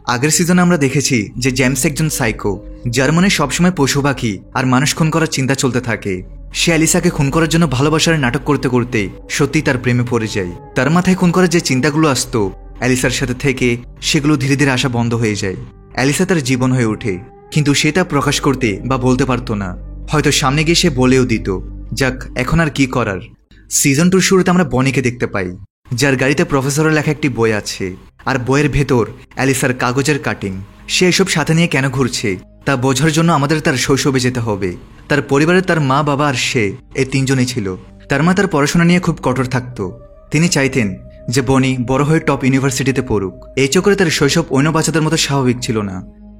আগের সিজনে আমরা দেখেছি যে জেমস একজন সাইকো, যার মনে সবসময় পশু পাখি আর মানুষ খুন করার চিন্তা চলতে থাকে। সে অ্যালিসাকে খুন করার জন্য ভালোবাসার নাটক করতে করতে সত্যি তার প্রেমে পড়ে যায়। তার মাথায় খুন করার যে চিন্তাগুলো আসতো অ্যালিসার সাথে থেকে, সেগুলো ধীরে ধীরে আসা বন্ধ হয়ে যায়। অ্যালিসা তার জীবন হয়ে ওঠে, কিন্তু সে তা প্রকাশ করতে বা বলতে পারতো না। হয়তো সামনে গিয়ে সে বলেও দিত। যাক, এখন আর কি করার। সিজন 2 শুরুতে আমরা বনিকে দেখতে পাই, যার গাড়িতে প্রফেসরের লেখা একটি বই আছে, আর বইয়ের ভেতর অ্যালিসার কাগজের কাটিং। সে এসব সাথে নিয়ে কেন ঘুরছে তা বোঝার জন্য আমাদের তার শৈশবে যেতে হবে। তার পরিবারে তার মা, বাবা আর সে, এই তিনজনই ছিল। তার মা তার পড়াশোনা নিয়ে খুব কঠোর থাকত। তিনি চাইতেন যে বনি বড় হয়ে টপ ইউনিভার্সিটিতে পড়ুক। এই চক্করে তার শৈশব অন্য বাচ্চাদের মতো স্বাভাবিক ছিল না।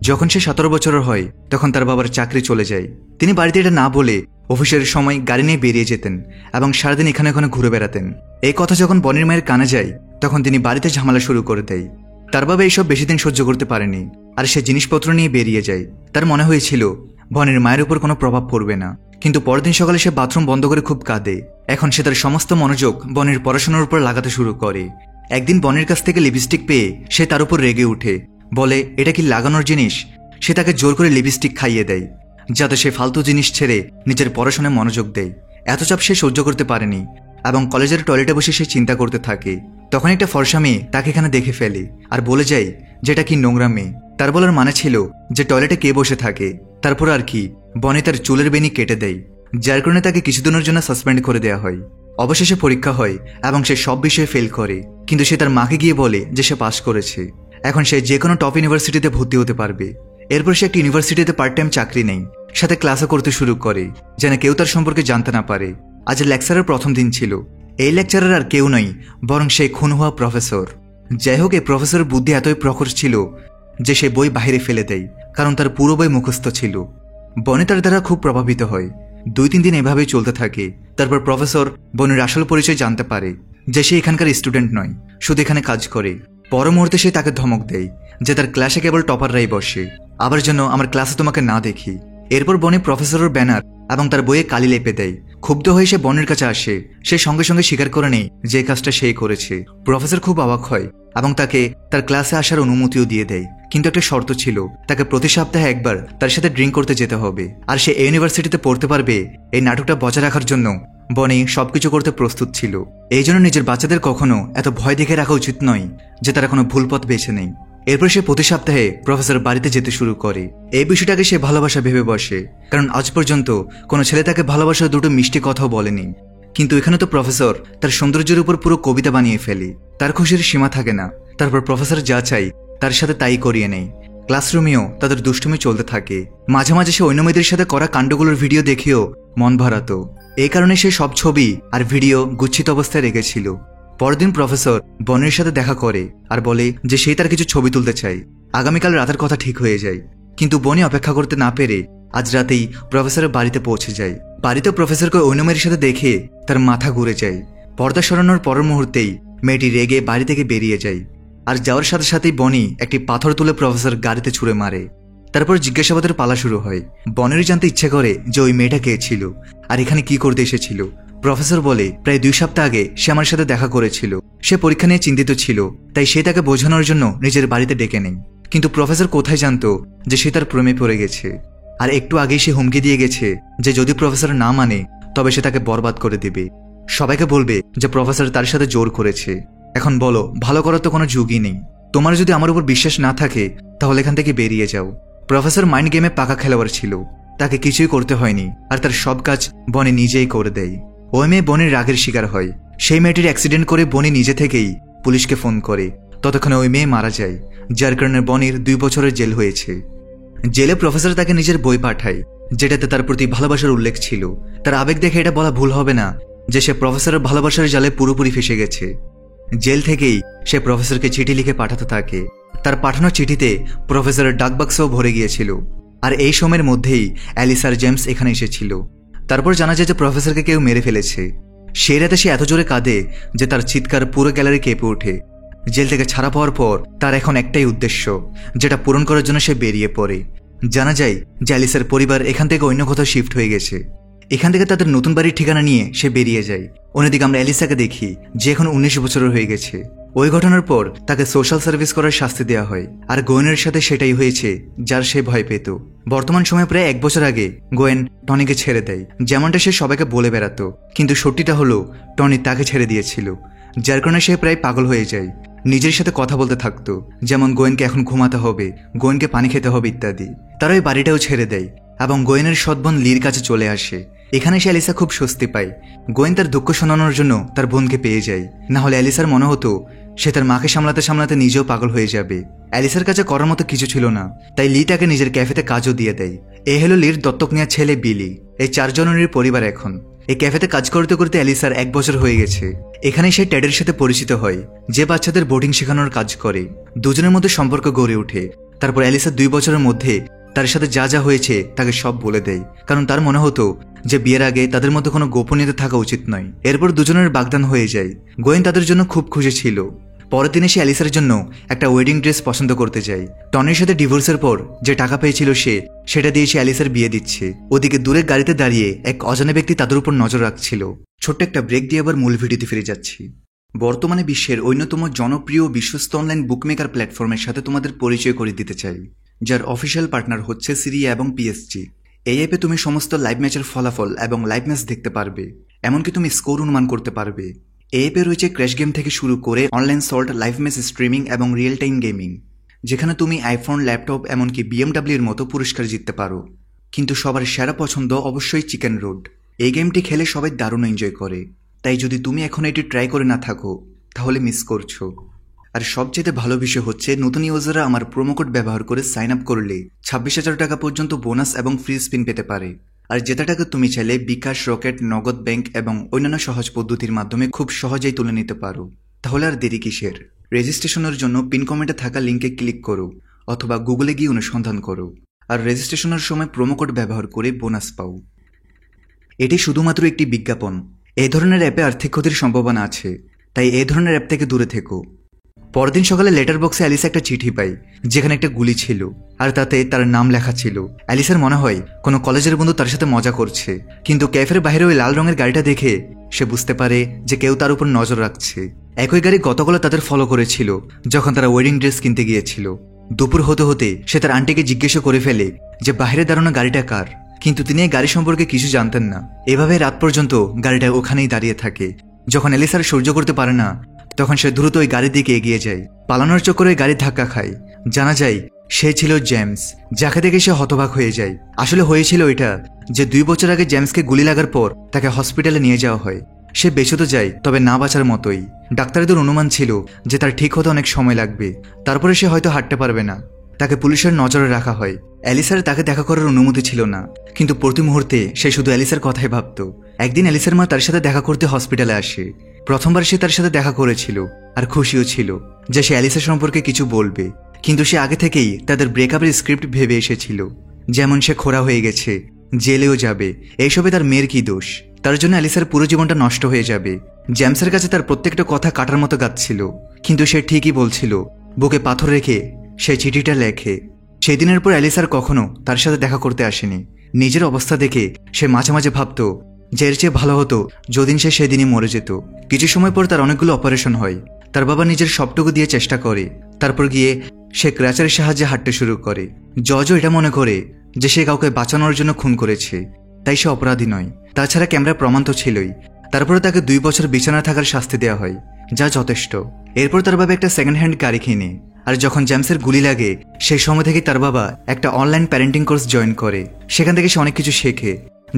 যখন সে 17 বছরের হয় তখন তার বাবার চাকরি চলে যায়। তিনি বাড়িতে এটা না বলে অফিসের সময় গাড়ি নিয়ে বেরিয়ে যেতেন এবং সারাদিন এখানে ওখানে ঘুরে বেড়াতেন। এই কথা যখন বনির মায়ের কানে যায় তখন তিনি বাড়িতে ঝামেলা শুরু করে দেয়। তার বাবা এইসব বেশি দিন সহ্য করতে পারেনি, আর সে জিনিসপত্র নিয়ে বেরিয়ে যায়। তার মনে হয়েছিল বনির মায়ের উপর কোনো প্রভাব পড়বে না, কিন্তু পরদিন সকালে সে বাথরুম বন্ধ করে খুব কাঁদে। এখন সে তার সমস্ত মনোযোগ বনির পড়াশোনার উপর লাগাতে শুরু করে। একদিন বনির কাছ থেকে লিপস্টিক পেয়ে সে তার উপর রেগে উঠে, বলে এটা কি লাগানোর জিনিস। সে তাকে জোর করে লিপস্টিক খাইয়ে দেয়, যাতে সে ফালতু জিনিস ছেড়ে নিজের পড়াশোনায় মনোযোগ দেয়। এত চাপ সে সহ্য করতে পারেনি এবং কলেজের টয়লেটে বসে সে চিন্তা করতে থাকে। তখন একটা ফর্সা মেয়ে তাকে এখানে দেখে ফেলে আর বলে যায় যেটা কি নোংরা মেয়ে। তার বলার মানে ছিল যে টয়লেটে কে বসে থাকে। তারপর আর কি, বনি তার চুলের বেনি কেটে দেয়, যার কারণে তাকে কিছুদিনের জন্য সাসপেন্ড করে দেওয়া হয়। অবশেষে পরীক্ষা হয় এবং সে সব বিষয়ে ফেল করে, কিন্তু সে তার মাকে গিয়ে বলে যে সে পাশ করেছে। এখন সে যে কোনো টপ ইউনিভার্সিটিতে ভর্তি হতে পারবে। এরপর সে একটি ইউনিভার্সিটিতে পার্ট টাইম চাকরি নেই, সাথে ক্লাসও করতে শুরু করে যেন কেউ তার সম্পর্কে জানতে না পারে। আজ লেকচারের প্রথম দিন ছিল। এই লেকচারের আর কেউ নয় বরং সেই খুন হওয়া প্রফেসর। যাই হোক, এই প্রফেসরের বুদ্ধি এতই প্রখর ছিল যে সে বই বাইরে ফেলে দেয়, কারণ তার পুরো বই মুখস্থ ছিল। বনি তার দ্বারা খুব প্রভাবিত হয়। 2-3 দিন এভাবেই চলতে থাকে। তারপর প্রফেসর বনির আসল পরিচয় জানতে পারে, যে সে এখানকার স্টুডেন্ট নয়, শুধু এখানে কাজ করে। পর মুহূর্তে সে তাকে ধমক দেয় যে তার ক্লাসে কেবল টপাররাই বসে, আবার যেন আমার ক্লাসে তোমাকে না দেখি। এরপর বনি প্রফেসরের ব্যানার এবং তার বইয়ে কালি লেপে দেয়। ক্ষুব্ধ হয়ে সে বনির কাছে আসে। সে সঙ্গে সঙ্গে স্বীকার করে নেয় যে কাজটা সেই করেছে। প্রফেসর খুব অবাক হয় এবং তাকে তার ক্লাসে আসার অনুমতিও দিয়ে দেয়, কিন্তু একটা শর্ত ছিল, তাকে প্রতি সপ্তাহে একবার তার সাথে ড্রিঙ্ক করতে যেতে হবে। আর সে এই ইউনিভার্সিটিতে পড়তে পারবে এই নাটকটা বজায় রাখার জন্য বনি সবকিছু করতে প্রস্তুত ছিল। এই জন্য নিজের বাচ্চাদের কখনো এত ভয় দেখে রাখা উচিত নয় যে তারা কোনো ভুল পথ বেছে নেই। এরপর সে প্রতি সপ্তাহে প্রফেসর বাড়িতে যেতে শুরু করে। এই বিষয়টাকে সে ভালোবাসা ভেবে বসে, কারণ আজ পর্যন্ত কোনো ছেলে তাকে ভালোবাসার দুটো মিষ্টি কথাও বলেনি। কিন্তু এখানে তো প্রফেসর তার সৌন্দর্যের উপর পুরো কবিতা বানিয়ে ফেলে। তার খুশির সীমা থাকে না। তারপর প্রফেসর যা চাই তার সাথে তাই করিয়ে নেয়। ক্লাসরুমেও তাদের দুষ্টুমি চলতে থাকে। মাঝে মাঝে সে অন্য মেয়েদের সাথে করা কাণ্ডগুলোর ভিডিও দেখেও মন ভরাতো। এই কারণে সে সব ছবি আর ভিডিও গুচ্ছিত অবস্থায় রেখেছিল। পরদিন প্রফেসর বনির সাথে দেখা করে আর বলে যে সে তার কিছু ছবি তুলতে চায়। আগামীকাল রাতের কথা ঠিক হয়ে যায়, কিন্তু বনি অপেক্ষা করতে না পেরে আজ রাতেই প্রফেসরের বাড়িতে পৌঁছে যায়। বাড়িতে প্রফেসরকে অন্য মেয়ের সাথে দেখে তার মাথা ঘুরে যায়। পর্দা সরানোর পরের মুহূর্তেই মেয়েটি রেগে বাড়ি থেকে বেরিয়ে যায়। আর যাওয়ার সাথে সাথেই বনি একটি পাথর তুলে প্রফেসর গাড়িতে ছুঁড়ে মারে। তারপর জিজ্ঞাসাবাদের পালা শুরু হয়। বনির জানতে ইচ্ছে করে যে ওই মেয়েটা কে ছিল আর এখানে কি করতে এসেছিল। প্রফেসর বলে প্রায় 2 সপ্তাহ আগে সে আমার সাথে দেখা করেছিল। সে পরীক্ষা নিয়ে চিন্তিত ছিল, তাই সে তাকে বোঝানোর জন্য নিজের বাড়িতে ডেকে নেয়। কিন্তু প্রফেসর কোথায় জানতো যে সে তার প্রেমে পড়ে গেছে। আর একটু আগেই সে হুমকি দিয়ে গেছে যে যদি প্রফেসর না মানে তবে সে তাকে বরবাদ করে দেবে। সবাইকে বলবে যে প্রফেসর তার সাথে জোর করেছে। এখন বলো, ভালো করার তো কোনো যুগই নেই। তোমার যদি আমার উপর বিশ্বাস না থাকে তাহলে এখান থেকে বেরিয়ে যাও। প্রফেসর মাইন্ড গেমে পাকা খেলোয়াড় ছিল। তাকে কিছুই করতে হয়নি, আর তার সব কাজ বনি নিজেই করে দেয়। ওই মেয়ে বনির রাগের শিকার হয়। সেই মেয়েটির অ্যাক্সিডেন্ট করে বনি নিজে থেকেই পুলিশকে ফোন করে। ততক্ষণে ওই মেয়ে মারা যায়, যার কারণে বনির 2 বছরের জেল হয়েছে। জেলে প্রফেসর তাকে নিজের বই পাঠায়, যেটাতে তার প্রতি ভালোবাসার উল্লেখ ছিল। তার আবেগ দেখে এটা বলা ভুল হবে না যে সে প্রফেসরের ভালোবাসার জালে পুরোপুরি ফেসে গেছে। জেল থেকেই সে প্রফেসরকে চিঠি লিখে পাঠাতে থাকে। তার পাঠানো চিঠিতে প্রফেসরের ডাকবাক্সও ভরে গিয়েছিল। আর এই সময়ের মধ্যেই অ্যালিসা আর জেমস এখানে এসেছিল। তারপর জানা যায় যে প্রফেসরকে কেউ মেরে ফেলেছে। সেই রাতে সে এত জোরে কাঁদে যে তার চিৎকার পুরো গ্যালারি কেঁপে ওঠে। জেল থেকে ছাড়া পাওয়ার পর তার এখন একটাই উদ্দেশ্য, যেটা পূরণ করার জন্য সে বেরিয়ে পড়ে। জানা যায় যে অ্যালিসার পরিবার এখান থেকে অন্য কোথাও শিফট হয়ে গেছে। এখান থেকে তাদের নতুন বাড়ির ঠিকানা নিয়ে সে বেরিয়ে যায়। অন্যদিকে আমরা অ্যালিসাকে দেখি যে এখন 19 বছরের হয়ে গেছে। ওই ঘটনার পর তাকে সোশ্যাল সার্ভিস করার শাস্তি দেওয়া হয়, আর গোয়েনের সাথে সেটাই হয়েছে যার সে ভয় পেত। বর্তমান সময়ে প্রায় 1 বছর আগে গোয়েন টনিকে ছেড়ে দেয়, যেমনটা সে সবাইকে বলে বেড়াতো। কিন্তু সত্যিটা হলো টনি তাকে ছেড়ে দিয়েছিল, যার কারণে সে প্রায় পাগল হয়ে যায়। নিজের সাথে কথা বলতে থাকতো, যেমন গোয়েনকে এখন ঘুমাতে হবে, গোয়েনকে পানি খেতে হবে ইত্যাদি। তারা ওই বাড়িটাও ছেড়ে দেয় এবং গোয়েনের সৎ বোন লির কাছে চলে আসে। এখানে সে অ্যালিসা খুব স্বস্তি পায়। গোয়েন তার দুঃখ শোনানোর জন্য তার বোনকে পেয়ে যায়, না হলে অ্যালিসার মনে হতো সে তার মাকে সামলাতে সামলাতে নিজেও পাগল হয়ে যাবে। অ্যালিসার কাছে করার মতো কিছু ছিল না, তাই লি তাকে নিজের ক্যাফেতে কাজও দিয়ে দেয়। এ হলো লির দত্তক নেওয়া ছেলে বিলি। এই 4 জনের পরিবার এখন। এই ক্যাফেতে কাজ করতে করতে অ্যালিসার 1 বছর হয়ে গেছে। এখানে সে ট্যাডের সাথে পরিচিত হয়, যে বাচ্চাদের বোটিং শেখানোর কাজ করে। দুজনের মধ্যে সম্পর্ক গড়ে ওঠে। তারপর অ্যালিসা 2 বছরের মধ্যে তার সাথে যা যা হয়েছে তাকে সব বলে দেয়, কারণ তার মনে হতো যে বিয়ের আগে তাদের মধ্যে কোনো গোপনীয়তা থাকা উচিত নয়। এরপর দুজনের বাগদান হয়ে যায়। গোয়েন তাদের জন্য খুব খুশি ছিল। পরের দিনে সে অ্যালিসার জন্য একটা ওয়েডিং ড্রেস পছন্দ করতে যায়। টনির সাথে ডিভোর্সের পর যে টাকা পেয়েছিল সেটা দিয়ে সে অ্যালিসার বিয়ে দিচ্ছে। ওদিকে দূরে গাড়িতে দাঁড়িয়ে এক অজানা ব্যক্তি তাদের উপর নজর রাখছিল। ছোট্ট একটা ব্রেক দিয়ে আবার মূল ভিডিওতে ফিরে যাচ্ছি। বর্তমানে বিশ্বের অন্যতম জনপ্রিয় বিশ্বস্ত অনলাইন বুকমেকার প্ল্যাটফর্মের সাথে তোমাদের পরিচয় করে দিতে চাই, যার অফিসিয়াল পার্টনার হচ্ছে সিরিয়া এবং পিএসজি। এই অ্যাপে তুমি সমস্ত লাইভ ম্যাচের ফলাফল এবং লাইভ ম্যাচ দেখতে পারবে, এমনকি তুমি স্কোর অনুমান করতে পারবে। এই অ্যাপে রয়েছে ক্র্যাশ গেম থেকে শুরু করে online salt, live match streaming এবং রিয়েল টাইম গেমিং, যেখানে তুমি আইফোন, ল্যাপটপ এমনকি BMW এর মতো পুরস্কার জিততে পারো। কিন্তু সবার সেরা পছন্দ অবশ্যই চিকেন রোড। এই গেমটি খেলে সবাই দারুণ এনজয় করে, তাই যদি তুমি এখন এটি ট্রাই করে না থাকো তাহলে মিস করছো। আর সবচেয়ে ভালো বিষয় হচ্ছে নতুন ইউজাররা আমার প্রোমো কোড ব্যবহার করে সাইন আপ করলে 26,000 টাকা পর্যন্ত বোনাস এবং ফ্রি স্পিন পেতে পারে। আর যেটা টাকা তুমি চাইলে বিকাশ, রকেট, নগদ ব্যাংক এবং অন্যান্য সহজ পদ্ধতির মাধ্যমে খুব সহজেই তুলে নিতে পারো। তাহলে আর দেরি কিসের? রেজিস্ট্রেশনের জন্য পিন কমেন্টে থাকা লিঙ্কে ক্লিক করো অথবা গুগলে গিয়ে অনুসন্ধান করো, আর রেজিস্ট্রেশনের সময় প্রোমো কোড ব্যবহার করে বোনাস পাও। এটি শুধুমাত্র একটি বিজ্ঞাপন। এই ধরনের অ্যাপে আর্থিক ক্ষতির সম্ভাবনা আছে, তাই এই ধরনের অ্যাপ থেকে দূরে থেকো। পরদিন সকালে লেটার বক্সে অ্যালিসা একটা চিঠি পায়, যেখানে একটা গুলি ছিল আর তাতে তার নাম লেখা ছিল। অ্যালিসার মনে হয় কোনো কলেজের বন্ধু তার সাথে মজা করছে, কিন্তু ক্যাফের বাইরে ওই লাল রঙের গাড়িটা দেখে সে বুঝতে পারে যে কেউ তার উপর নজর রাখছে। একই গাড়ি গতকাল তাদের ফলো করেছিল যখন তারা ওয়েডিং ড্রেস কিনতে গিয়েছিল। দুপুর হতে হতে সে তার আন্টিকে জিজ্ঞেস করে ফেলে যে বাইরে দাঁড়ানো গাড়িটা কার, কিন্তু তিনি এই গাড়ি সম্পর্কে কিছু জানতেন না। এভাবে রাত পর্যন্ত গাড়িটা ওখানেই দাঁড়িয়ে থাকে। যখন অ্যালিসার সহ্য করতে পারে না, তখন সে দ্রুত ওই গাড়ির দিকে এগিয়ে যায়। পালানোর চক্করে গাড়ি ধাক্কা খায়। জানা যায় সে ছিল জেমস, যাকে দেখে সে হতবাক হয়ে যায়। আসলে হয়েছিল এটা যে 2 বছর আগে জেমসকে গুলি লাগার পর তাকে হসপিটালে নিয়ে যাওয়া হয়। সে বেঁচে তো যায়, তবে না বাঁচার মতোই। ডাক্তারদের অনুমান ছিল যে তার ঠিক হতে অনেক সময় লাগবে, তারপরে সে হয়তো হাঁটতে পারবে না। তাকে পুলিশের নজরে রাখা হয়। অ্যালিসার তাকে দেখা করার অনুমতি ছিল না, কিন্তু প্রতি মুহূর্তে সে শুধু অ্যালিসার কথাই ভাবত। একদিন অ্যালিসার মা তার সাথে দেখা করতে হসপিটালে আসে। প্রথমবার সে তার সাথে দেখা করেছিল আর খুশিও ছিল যে সে অ্যালিসা সম্পর্কে কিছু বলবে, কিন্তু সে আগে থেকেই তাদের ব্রেকআপের স্ক্রিপ্ট ভেবে এসেছিল। যেমন সে খোড়া হয়ে গেছে, জেলেও যাবে, এইসবে তার মেয়ের কি দোষ? তার জন্য অ্যালিসার পুরো জীবনটা নষ্ট হয়ে যাবে। জেমসের কাছে তার প্রত্যেকটা কথা কাটার মতো গাচ্ছিল, কিন্তু সে ঠিকই বলছিল। বুকে পাথর রেখে সে চিঠিটা লেখে। সেই দিনের পর অ্যালিসার কখনো তার সাথে দেখা করতে আসেনি। নিজের অবস্থা দেখে সে মাঝে মাঝে ভাবত যে এর চেয়ে ভালো হতো যদি সে সেদিনই মরে যেত। কিছু সময় পর তার অনেকগুলো অপারেশন হয়। তার বাবা নিজের সবটুকু দিয়ে চেষ্টা করে, তারপর গিয়ে সে ক্র্যাচারের সাহায্যে হাঁটতে শুরু করে। জজও এটা মনে করে যে সে কাউকে বাঁচানোর জন্য খুন করেছে, তাই সে অপরাধী নয়। তাছাড়া ক্যামেরা প্রমাণ তো ছিলই। তারপরে তাকে 2 বছর বিছানায় থাকার শাস্তি দেওয়া হয়, যা যথেষ্ট। এরপর তার বাবা একটা সেকেন্ড হ্যান্ড গাড়ি কিনে। আর যখন জেমসের গুলি লাগে সেই সময় থেকে তার বাবা একটা অনলাইন প্যারেন্টিং কোর্স জয়েন করে। সেখান থেকে সে অনেক কিছু শেখে,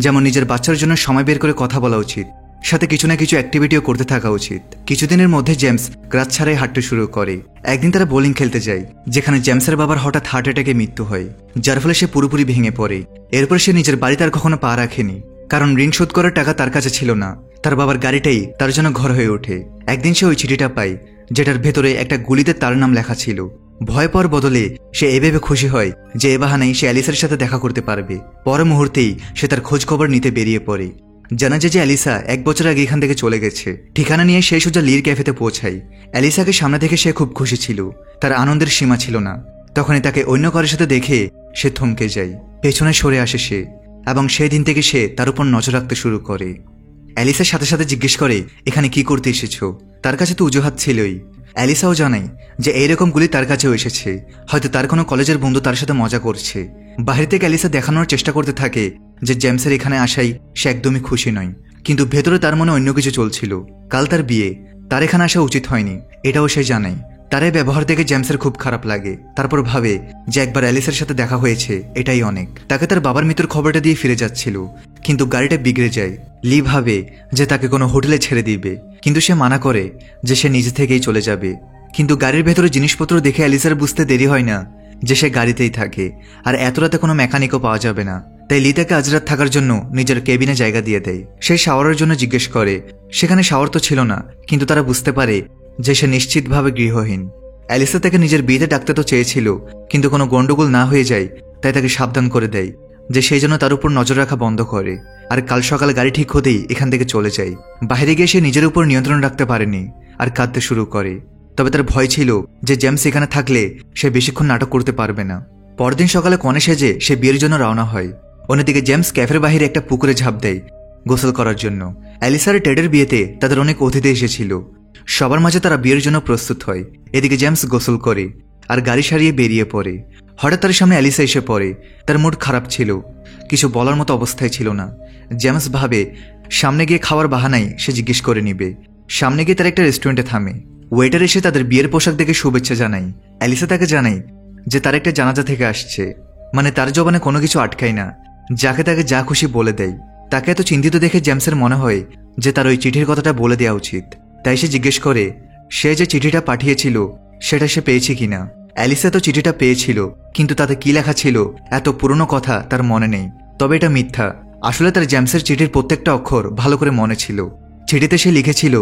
যেমন নিজের বাচ্চার জন্য সময় বের করে কথা বলা উচিত, সাথে কিছু না কিছু অ্যাক্টিভিটিও করতে থাকা উচিত। কিছুদিনের মধ্যে জেমস ক্রাচ ছাড়াই হাঁটতে শুরু করে। একদিন তারা বোলিং খেলতে যায়, যেখানে জেমসের বাবার হঠাৎ হার্ট অ্যাটাকে মৃত্যু হয়, যার ফলে সে পুরোপুরি ভেঙে পড়ে। এরপর সে নিজের বাড়িতে আর কখনো পা রাখেনি, কারণ ঋণ শোধ করার টাকা তার কাছে ছিল না। তার বাবার গাড়িটাই তার জন্য ঘর হয়ে ওঠে। একদিন সে ওই চিঠিটা পায়, যেটার ভেতরে একটা গুলিতে তার নাম লেখা ছিল। ভয় পাওয়ার বদলে সে এভাবে খুশি হয় যে এ বাহানায় সে অ্যালিসার সাথে দেখা করতে পারবে। পরের মুহূর্তেই সে তার খোঁজ খবর নিতে বেরিয়ে পড়ে। জানা যায় যে অ্যালিসা 1 বছর আগে এখান থেকে চলে গেছে। ঠিকানা নিয়ে সেই সোজা লির ক্যাফেতে পৌঁছায়। অ্যালিসাকে সামনে দেখে সে খুব খুশি ছিল, তার আনন্দের সীমা ছিল না। তখনই তাকে অন্য কারোর সাথে দেখে সে থমকে যায়। পেছনে সরে আসে সে, এবং সেই দিন থেকে সে তার উপর নজর রাখতে শুরু করে। অ্যালিসার সাথে সাথে জিজ্ঞেস করে, এখানে কি করতে এসেছো? তার কাছে তো অজুহাত ছিলই। অ্যালিসাও জানায় যে এইরকম গুলি তার কাছেও এসেছে, হয়তো তার কোনো কলেজের বন্ধু তার সাথে মজা করছে। বাইরে থেকে অ্যালিসা দেখানোর চেষ্টা করতে থাকে যে জেমসের এখানে আসাই সে একদমই খুশি নয়, কিন্তু ভেতরে তার মনে অন্য কিছু চলছিল। কাল তার বিয়ে, তার এখানে আসা উচিত হয়নি, এটাও সে জানায়। তার এই ব্যবহার দেখে জেমসের খুব খারাপ লাগে। তারপর ভাবে যে একবার অ্যালিসার সাথে দেখা হয়েছে, এটাই অনেক। তাকে তার বাবার মৃত্যুর খবরটা দিয়ে ফিরে যাচ্ছিল, কিন্তু গাড়িটা বিগড়ে যায়। লি ভাবে যে তাকে কোনো হোটেলে ছেড়ে দিবে, কিন্তু সে মানা করে যে সে নিজে থেকেই চলে যাবে। কিন্তু গাড়ির ভেতরে জিনিসপত্র দেখে অ্যালিসার বুঝতে দেরি হয় না যে সে গাড়িতেই থাকে, আর এত রাতে কোনো মেকানিকও পাওয়া যাবে না। তাই লি তাকে আজ রাত থাকার জন্য নিজের কেবিনে জায়গা দিয়ে দেয়। সে শাওয়ারের জন্য জিজ্ঞেস করে, সেখানে শাওয়ার তো ছিল না, কিন্তু তারা বুঝতে পারে যে সে নিশ্চিতভাবে গৃহহীন। অ্যালিসা তাকে নিজের বিয়েতে ডাকতে তো চেয়েছিল, কিন্তু কোনো গন্ডগোল না হয়ে যায় তাই তাকে সাবধান করে দেয় যে সেই জন্য তার উপর নজর রাখা বন্ধ করে। আর কাল সকালে গাড়ি ঠিক হতেই এখান থেকে চলে যায়। বাইরে গিয়ে সে নিজের উপর নিয়ন্ত্রণ রাখতে পারেনি আর কাঁদতে শুরু করে। তবে তার ভয় ছিল যে জেমস এখানে থাকলে সে বেশিক্ষণ নাটক করতে পারবে না। পরদিন সকালে কনে সেজে সে বিয়ের জন্য রওনা হয়। অন্যদিকে জেমস ক্যাফের বাইরে একটা পুকুরে ঝাঁপ দেয় গোসল করার জন্য। অ্যালিসার টেডের বিয়েতে তাদের অনেক অতিথি এসেছিল, সবার মাঝে তারা বিয়ের জন্য প্রস্তুত হয়। এদিকে জেমস গোসল করে আর গাড়ি সারিয়ে বেরিয়ে পড়ে। হঠাৎ তার সামনে অ্যালিসা এসে পড়ে। তার মুড খারাপ ছিল, কিছু বলার মতো অবস্থায় ছিল না। জেমস ভাবে সামনে গিয়ে খাওয়ার বাহানায় সে জিজ্ঞেস করে নিবে। সামনে গিয়ে তার একটা রেস্টুরেন্টে থামে। ওয়েটার এসে তাদের বিয়ের পোশাক দেখে শুভেচ্ছা জানায়। অ্যালিসা তাকে জানায় যে তার একটা জানাজা থেকে আসছে, মানে তার জবানে কোনো কিছু আটকায় না, যাকে তাকে যা খুশি বলে দেয়। তাকে এত চিন্তিত দেখে জেমসের মনে হয় যে তার ওই চিঠির কথাটা বলে দেওয়া উচিত। তাই সে জিজ্ঞেস করে সে যে চিঠিটা পাঠিয়েছিল সেটা সে পেয়েছে কিনা। অ্যালিসা তো চিঠিটা পেয়েছিল, কিন্তু তাতে কি লেখা ছিল এত পুরনো কথা তার মনে নেই। তবে এটা মিথ্যা, আসলে তার জেমসের চিঠির প্রত্যেকটা অক্ষর ভালো করে মনে ছিল। চিঠিতে সে লিখেছিল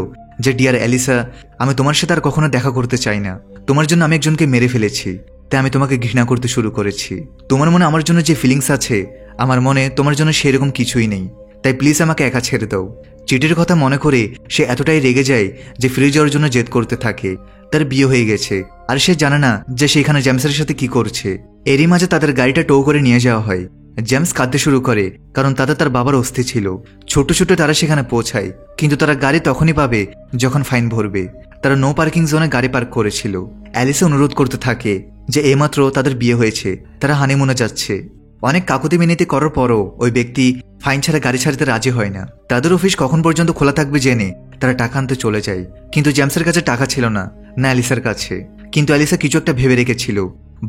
যে ডিয়ার অ্যালিসা, আমি তোমার সাথে আর কখনো দেখা করতে চাই না। তোমার জন্য আমি একজনকে মেরে ফেলেছি, তাই আমি তোমাকে ঘৃণা করতে শুরু করেছি। তোমার মনে আমার জন্য যে ফিলিংস আছে, আমার মনে তোমার জন্য সেরকম কিছুই নেই, তাই প্লিজ আমাকে একা ছেড়ে দাও। চিঠির কথা মনে করে সে এতটাই রেগে যায় যে ফিরে যাওয়ার জন্য জেদ করতে থাকে। তার বিয়ে হয়ে গেছে আর সে জানে না যে সে এখানে জেমসের সাথে কি করছে। এরই মাঝে তাদের গাড়িটা টো করে নিয়ে যাওয়া হয়। জেমস কাঁদতে শুরু করে, কারণ তাদের তার বাবার অস্থি ছিল। ছোট ছোট তারা সেখানে পৌঁছায়, কিন্তু তারা গাড়ি তখনই পাবে যখন ফাইন ভরবে। তারা নো পার্কিং জোনে গাড়ি পার্ক করেছিল। অ্যালিসা অনুরোধ করতে থাকে যে এইমাত্র তাদের বিয়ে হয়েছে, তারা হানিমুনে যাচ্ছে। অনেক কাকুতি মিনতি করার পরও ওই ব্যক্তি ফাইন ছাড়া গাড়ি ছাড়তে রাজি হয় না। তাদের অফিস কখন পর্যন্ত খোলা থাকবে জেনে তারা টাকা আনতে চলে যায়, কিন্তু জেমসের কাছে টাকা ছিল না, না অ্যালিসার কাছে। কিন্তু অ্যালিসা কিছু একটা ভেবে রেখেছিল।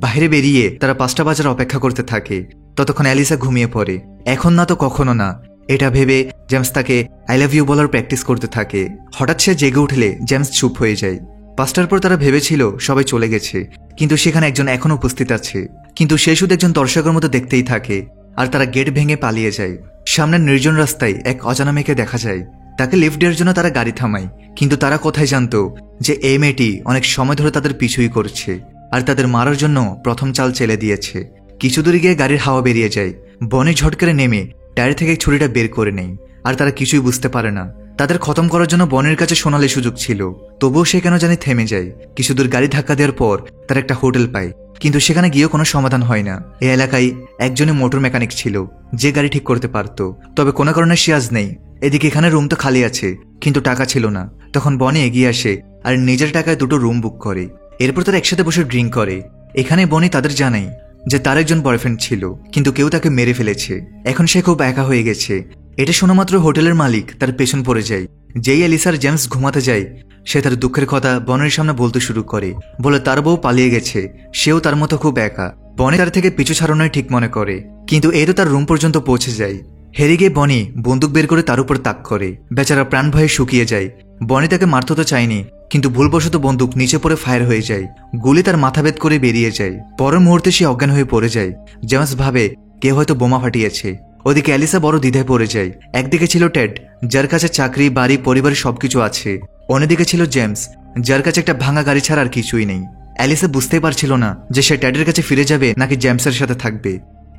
বাইরে বেরিয়ে তারা 5টা বাজার অপেক্ষা করতে থাকে। ততক্ষণ অ্যালিসা ঘুমিয়ে পড়ে। এখন না তো কখনো না, এটা ভেবে জেমস তাকে আই লাভ ইউ বলার প্র্যাকটিস করতে থাকে। হঠাৎ সে জেগে উঠলে জেমস চুপ হয়ে যায়। 5টার পর তারা ভেবেছিল সবাই চলে গেছে, কিন্তু সেখানে একজন এখনো উপস্থিত আছে। কিন্তু সে শুধু একজন দর্শকের মতো দেখতেই থাকে, আর তারা গেট ভেঙে পালিয়ে যায়। সামনের নির্জন রাস্তায় এক অজানা মেয়েকে দেখা যায়। তাকে লিফট দেওয়ার জন্য তারা গাড়ি থামায়, কিন্তু তারা কোথায় জানতো যে এই মেয়েটি অনেক সময় ধরে তাদের পিছুই করছে আর তাদের মারার জন্য প্রথম চাল চেলে দিয়েছে। কিছু দূরে গিয়ে গাড়ির হাওয়া বেরিয়ে যায়। বনে ঝটকেরে নেমে টায়ার থেকে ছুরিটা বের করে নেয়, আর তারা কিছুই বুঝতে পারে না। তাদের খতম করার জন্য বনের কাছে সোনালি সুযোগ ছিল, তবুও সে কেন জানি থেমে যায়। কিছু দূর গাড়ি ধাক্কা দেওয়ার পর তারা একটা হোটেল পায়, কিন্তু সেখানে গিয়েও কোনো সমাধান হয় না। এই এলাকায় একজনই মোটর মেকানিক ছিল যে গাড়ি ঠিক করতে পারত, তবে কোনো কারণে সে আজ নেই। এদিকে এখানে রুম তো খালি আছে, কিন্তু টাকা ছিল না। তখন বনি এগিয়ে আসে আর নিজের টাকায় 2টো রুম বুক করে। এরপর তারা একসাথে বসে ড্রিঙ্ক করে। এখানে বনি তাদের জানায় যে তার একজন বয়ফ্রেন্ড ছিল, কিন্তু কেউ তাকে মেরে ফেলেছে। এখন সে খুব একা হয়ে গেছে। এটা শোনা মাত্র হোটেলের মালিক তার পেছন পড়ে যায়। যেই অ্যালিসার জেমস ঘুমাতে যায়, সে তার দুঃখের কথা বনের সামনে বলতে শুরু করে, বলে তার বউ পালিয়ে গেছে, সেও তার মতো খুব একা। বনি তার থেকে পিছু ছাড়ানোই ঠিক মনে করে, কিন্তু এই তো তার রুম পর্যন্ত পৌঁছে যায়। হেরে গিয়ে বনি বন্দুক বের করে তার উপর তাক করে। বেচারা প্রাণ ভয়ে শুকিয়ে যায়। বনি তাকে মারতে তো চায়নি, কিন্তু ভুলবশত বন্দুক নিচে পড়ে ফায়ার হয়ে যায়। গুলি তার মাথাভেদ করে বেরিয়ে যায়। পরের মুহূর্তে সে অজ্ঞান হয়ে পড়ে যায়। জেমস ভাবে কেউ হয়তো বোমা ফাটিয়েছে। ওদিকে অ্যালিসা বড় দ্বিধায় পড়ে যায়। একদিকে ছিল টেড, যার কাছে চাকরি, বাড়ি, পরিবারের সবকিছু আছে। অন্যদিকে ছিল জেমস, যার কাছে একটা ভাঙা গাড়ি ছাড়া আর কিছুই নেই। অ্যালিসা বুঝতেই পারছিল না যে সে টেডের কাছে ফিরে যাবে নাকি জেমসের সাথে থাকবে।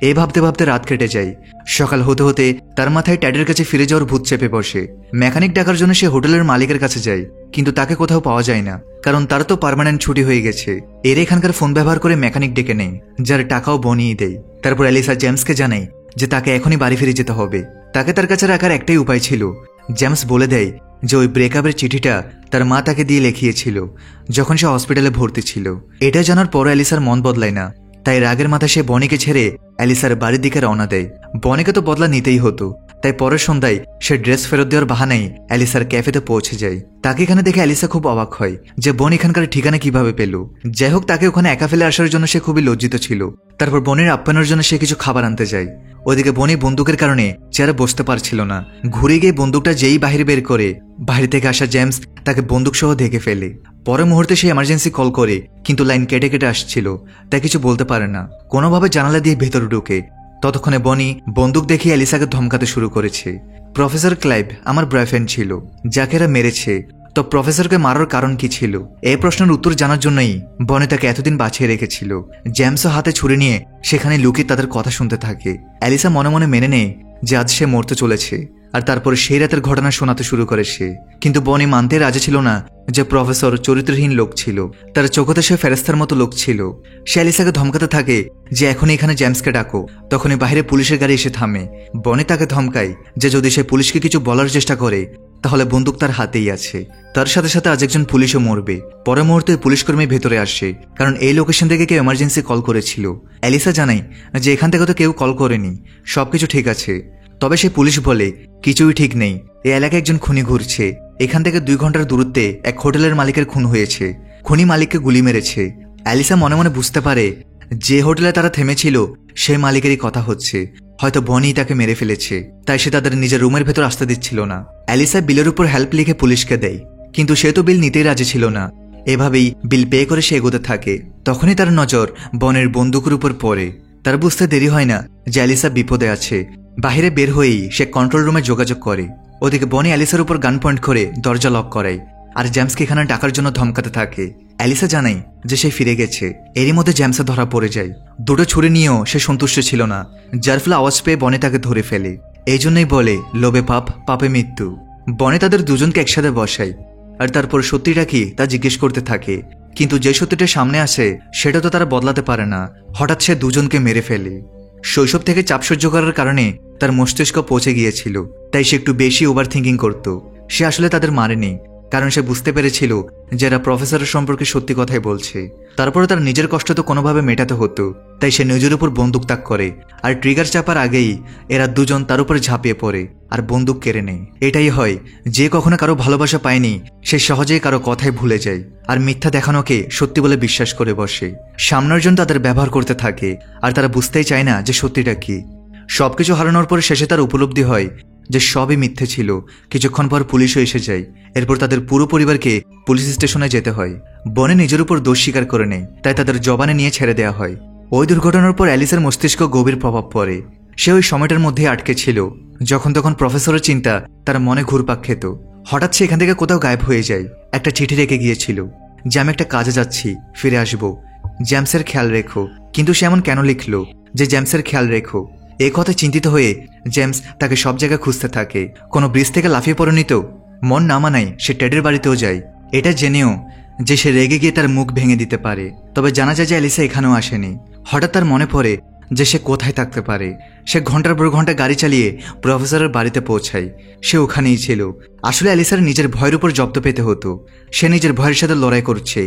এই ভাবতে ভাবতে রাত কেটে যায়। সকাল হতে হতে তার মাথায় ট্যাডের কাছে ফিরে যাওয়ার ভূত চেপে বসে। মেকানিক ডাকার জন্য সে হোটেলের মালিকের কাছে যায়, কিন্তু তাকে কোথাও পাওয়া যায় না, কারণ তার তো পার্মানেন্ট ছুটি হয়ে গেছে। এর এখানকার ফোন ব্যবহার করে মেকানিক ডেকে নেয়, যার টাকাও বনিয়ে দেয়। তারপর অ্যালিসা জেমসকে জানায় যে তাকে এখনই বাড়ি ফিরে যেতে হবে। তাকে তার কাছে রাখার একটাই উপায় ছিল। জেমস বলে দেয় যে ওই ব্রেকআপের চিঠিটা তার মা তাকে দিয়ে লিখিয়েছিল যখন সে হসপিটালে ভর্তি ছিল। এটা জানার পরও অ্যালিসার মন বদলায় না, তাই রাগের মাথায় সে বনিকে ছেড়ে অ্যালিসার বাড়ির দিকে রওনা দেয়। বনিকে তো বদলা নিতেই হতো, তাই পরের সন্ধ্যায় সে ড্রেস ফেরত দেওয়ার বাহানায় অ্যালিসার ক্যাফেতে পৌঁছে যায়। তাকে এখানে দেখে অ্যালিসা খুব অবাক হয় যে বনি এখানকার ঠিকানা কিভাবে পেল। যাই হোক, তাকে ওখানে একা ফেলে আসার জন্য সে খুবই লজ্জিত ছিল। তারপর বনির আপ্যায়নের জন্য সে কিছু খাবার আনতে যায়। ওদিকে বনি বন্দুকের কারণে চেয়ারে বসতে পারছিল না। ঘুরে গিয়ে বন্দুকটা যেই বাহিরে বের করে, বাইরে থেকে আসা জেমস তাকে বন্দুক সহ ঢেকে ফেলে। পরের মুহূর্তে সে এমার্জেন্সি কল করে, কিন্তু লাইন কেটে কেটে আসছিল, তাই কিছু বলতে পারে না। কোনোভাবে জানালা দিয়ে ভেতরে ঢুকে। ততক্ষণে বনি বন্দুক দেখিয়ে অ্যালিসাকে ধমকাতে শুরু করেছে। প্রফেসর ক্লাইভ আমার বয়ফ্রেন্ড ছিল, যাকে এরা মেরেছে। তো প্রফেসরকে মারার কারণ কি ছিল? এই প্রশ্নের উত্তর জানার জন্যই বনি তাকে এতদিন বাঁচিয়ে রেখেছিল। জেমসও হাতে ছুরি নিয়ে সেখানে লুকিয়ে তাদের কথা শুনতে থাকে। অ্যালিসা মনে মনে মেনে নেয় যে আজ সে মরতে চলেছে, আর তারপরে সেই রাতের ঘটনা শোনাতে শুরু করে সে। কিন্তু বনি মানতে রাজি ছিল না যে প্রফেসর চরিত্রহীন লোক ছিল, তার চোখতে সে ফেরেস্তার মতো লোক ছিল। সে অ্যালিসাকে ধমকাতে থাকে যে এখনই এখানে জেমসকে ডাকো। তখনই বাইরে পুলিশের গাড়ি এসে থামে। বনি তাকে ধমকায় যে যদি সে পুলিশকে কিছু বলার চেষ্টা করে তাহলে বন্দুক তার হাতেই আছে। তার সাথে সাথে আজ একজন পুলিশও মরবে। পরের মুহূর্তে পুলিশকর্মী ভেতরে আসে, কারণ এই লোকেশন থেকে কেউ এমার্জেন্সি কল করেছিল। অ্যালিসা জানায় যে এখান থেকে তো কেউ কল করেনি, সবকিছু ঠিক আছে। তবে সে পুলিশ বলে কিছুই ঠিক নেই, এই এলাকায় একজন খুনি ঘুরছে। এখান থেকে 2 ঘন্টার দূরত্বে এক হোটেলের মালিকের খুন হয়েছে। খুনি মালিককে গুলি মেরেছে। অ্যালিসা মনে মনে বুঝতে পারে যে হোটেলে তারা থেমেছিল সেই মালিকেরই কথা হচ্ছে। হয়তো বনি তাকে মেরে ফেলেছে, তাই সে তাদের নিজের রুমের ভেতর আসতে দিচ্ছিল না। অ্যালিসা বিলের উপর হেল্প লিখে পুলিশকে দেয়, কিন্তু সে তো বিল নিতেই রাজি ছিল না। এভাবেই বিল পে করে সে এগোতে থাকে। তখনই তার নজর বনের বন্দুকের উপর পড়ে। তার বুঝতে দেরি হয় না যে অ্যালিসা বিপদে আছে। বাহিরে বের হয়েই সে কন্ট্রোল রুমে যোগাযোগ করে। ওদিকে বনি অ্যালিসার উপর গান পয়েন্ট করে দরজা লক করায়, আর জেমসকে এখানে ডাকার জন্য ধমকাতে থাকে। অ্যালিসা জানায় যে সে ফিরে গেছে। এরই মধ্যে জেমসে ধরা পড়ে যায়। 2টো ছুরি নিয়েও সে সন্তুষ্ট ছিল না, যার ফলে আওয়াজ পেয়ে বনি তাকে ধরে ফেলে। এই জন্যই বলে লোভে পাপ, পাপে মৃত্যু। বনি তাদের দুজনকে একসাথে বসায়, আর তারপর সত্যিটা কি তা জিজ্ঞেস করতে থাকে। কিন্তু যে সত্যিটা সামনে আসে সেটা তো তারা বদলাতে পারে না। হঠাৎ সে দুজনকে মেরে ফেলে। শৈশব থেকে চাপ সহ্য করার কারণে তার মস্তিষ্ক পৌঁছে গিয়েছিল, তাই সে একটু বেশি ওভার থিঙ্কিং করত। সে আসলে তাদের মারেনি, কারণ সে বুঝতে পেরেছিল যে এরা প্রফেসরের সম্পর্কে সত্যি কথাই বলছে। তারপরে তার নিজের কষ্ট তো কোনোভাবে মেটাতে হতো, তাই সে নিজের উপর বন্দুক তাক করে। আর ট্রিগার চাপার আগেই এরা দুজন তার উপরে ঝাঁপিয়ে পড়ে আর বন্দুক কেড়ে নেয়। এটাই হয়, যে কখনো কারো ভালোবাসা পায়নি সে সহজেই কারো কথাই ভুলে যায়, আর মিথ্যা দেখানোকে সত্যি বলে বিশ্বাস করে বসে। সামনের জন তাদের ব্যবহার করতে থাকে, আর তারা বুঝতেই চায় না যে সত্যিটা কি। সবকিছু হারানোর পর শেষে তার উপলব্ধি হয় যে সবই মিথ্যে ছিল। কিছুক্ষণ পর পুলিশও এসে যায়। এরপর তাদের পুরো পরিবারকে পুলিশ স্টেশনে যেতে হয়। বনে নিজের উপর দোষ স্বীকার করে নেয়, তাই তাদের জবানে নিয়ে ছেড়ে দেওয়া হয়। ওই দুর্ঘটনার পর অ্যালিসার মস্তিষ্ক গভীর প্রভাব পড়ে। সে ওই সময়টার মধ্যে আটকে ছিল যখন তখন প্রফেসরের চিন্তা তার মনে ঘুরপাক খেত। হঠাৎ সে এখান থেকে কোথাও গায়েব হয়ে যায়। একটা চিঠি রেখে গিয়েছিল যে আমি একটা কাজে যাচ্ছি, ফিরে আসবো, জেমসের খেয়াল রেখো। কিন্তু সে এমন কেন লিখলো যে জেমসের খেয়াল রেখো? এই কথায় চিন্তিত হয়ে জেমস তাকে সব জায়গায় খুঁজতে থাকে। কোনো ব্রিজ থেকে লাফিয়ে পড়েনি তো? মন না মানায় সে টেডের বাড়িতেও যায়, এটা জেনেও যে সে রেগে গিয়ে তার মুখ ভেঙে দিতে পারে। তবে জানা যায় যে অ্যালিসা এখানেও আসেনি। হঠাৎ তার মনে পড়ে যে সে কোথায় থাকতে পারে। সে ঘন্টার পর ঘন্টা গাড়ি চালিয়ে প্রফেসরের বাড়িতে পৌঁছায়। সে ওখানেই ছিল। আসলে অ্যালিসার নিজের ভয়ের উপর জব্দ পেতে হতো। সে নিজের ভয়ের সাথে লড়াই করছে,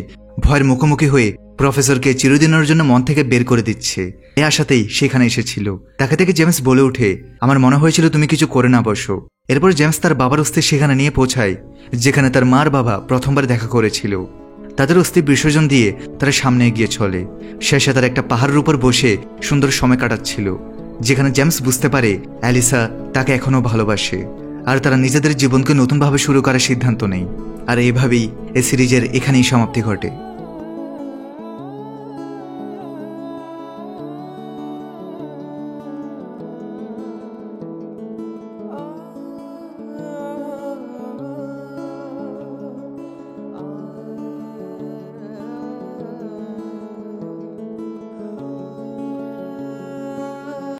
ভয়ের মুখোমুখি হয়ে প্রফেসরকে চিরদিনের জন্য মন থেকে বের করে দিচ্ছে। এ আশাতেই সেখানে এসেছিল। তাকে থেকে জেমস বলে ওঠে, আমার মনে হয়েছিল তুমি কিছু করে না বসো। এরপর জেমস তার বাবার অস্থি সেখানে নিয়ে পৌঁছায় যেখানে তার মার বাবা প্রথমবার দেখা করেছিল। তাদের অস্থি বিসর্জন দিয়ে তারা সামনে এগিয়ে চলে। শেষে তার একটা পাহাড়ের উপর বসে সুন্দর সময় কাটাচ্ছিল, যেখানে জেমস বুঝতে পারে অ্যালিসা তাকে এখনো ভালোবাসে, আর তারা নিজেদের জীবনকে নতুনভাবে শুরু করার সিদ্ধান্ত নেয়। আর এইভাবেই এই সিরিজের এখানেই সমাপ্তি ঘটে।